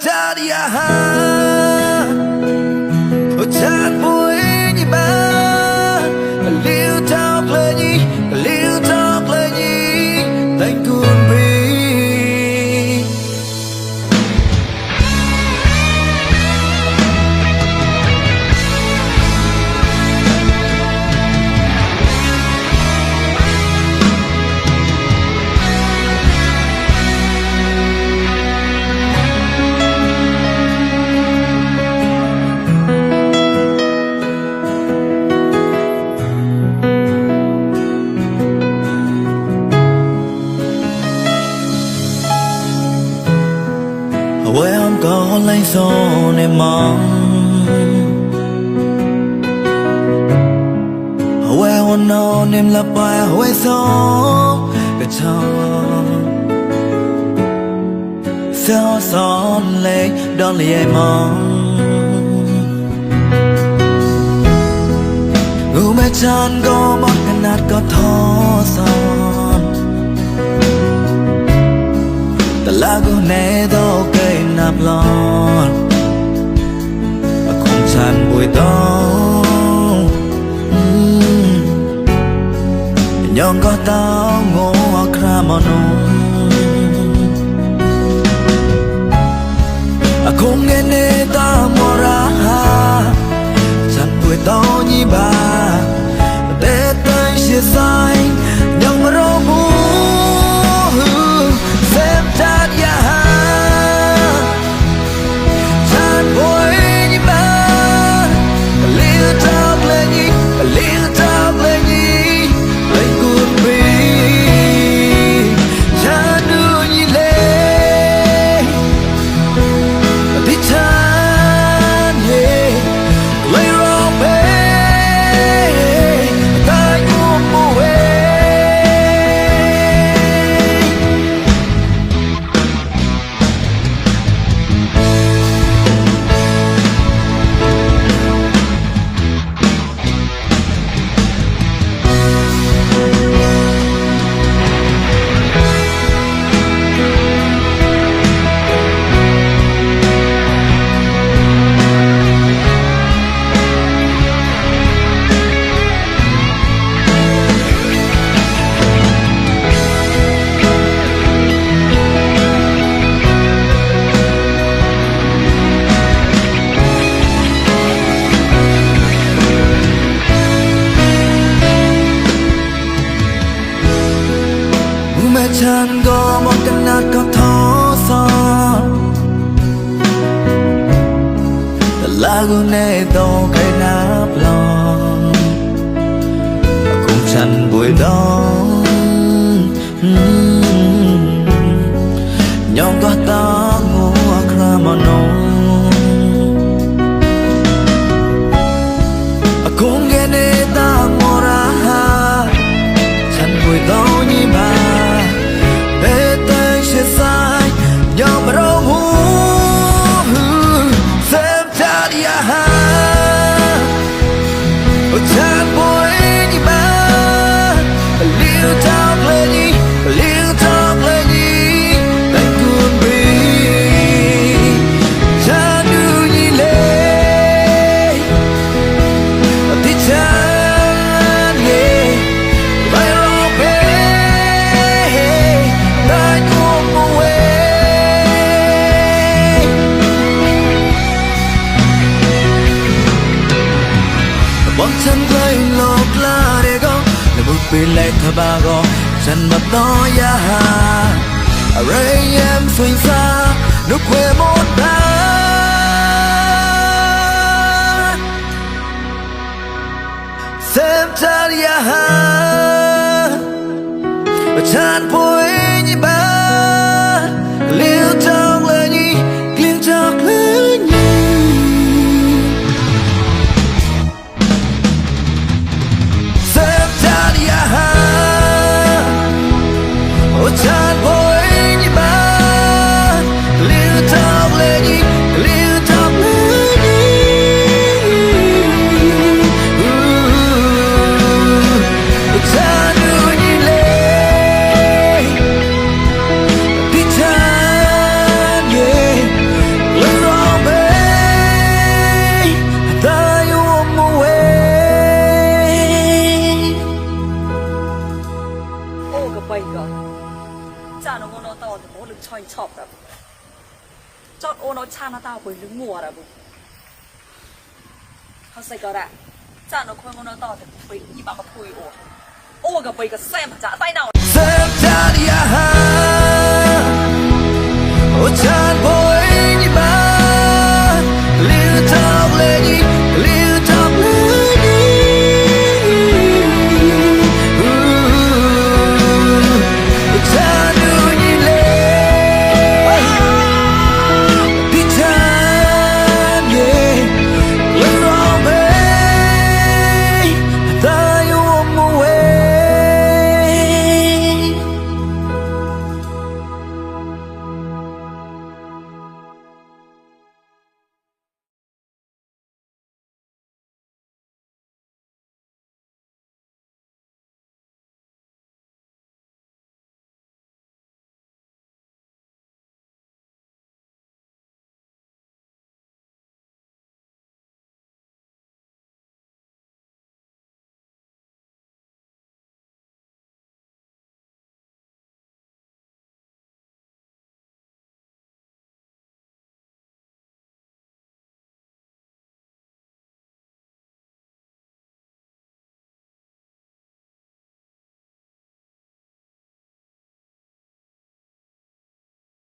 Septaria, oh, chat boy, ni ba, a little talk, like good be. Where I'm going like so in mom Where I know him la by where so the town So late don't leave mom Who may chan go back and not got toss on The lago nedo cây nạp lon và không chăn buổi đông nhong có tao ngô akra mano không nghe nê ta mora chăn buổi tao như bà để tay chia sai nhong mà rô mu xem chát ya chát boy ni ba a little talk like good be chát du ni le ti chan ye lay round pe tai ku mo we Chan go một cái nát có thó son là gu nê tô cái nắp lon cùng chăn buổi đông nhong có ta ngô akra mano cùng nghe nê ta mora chăn buổi đông như bà sai nhom rô mu xem chát ya oh chat boy ni ba a little talk like good be chat du ni le ti chan ye vai ro pe tai ku bom chân play lộc la để go để bút bì lệ thà ba go chân bắp to ya ha ray em xuyên xa nước quê một đá xem cha ya ha chan boy như ba liêu trong lời nhí liêu trong lời nhí oh chat boy ni ba little talk lady chat du ni le จ้าน้องน้องต่อแต่โอ้ลึกชอยชอบแบบจอดโอ้น้องชาหน้าตาบุยลึกงัวอะบุเขาใส่ก็ได้จ้าน้องคนน้องต่อแต่ปุยยี่ปากกับปุยโอ้กับปุยกับแซมจ้าใต้หนาว September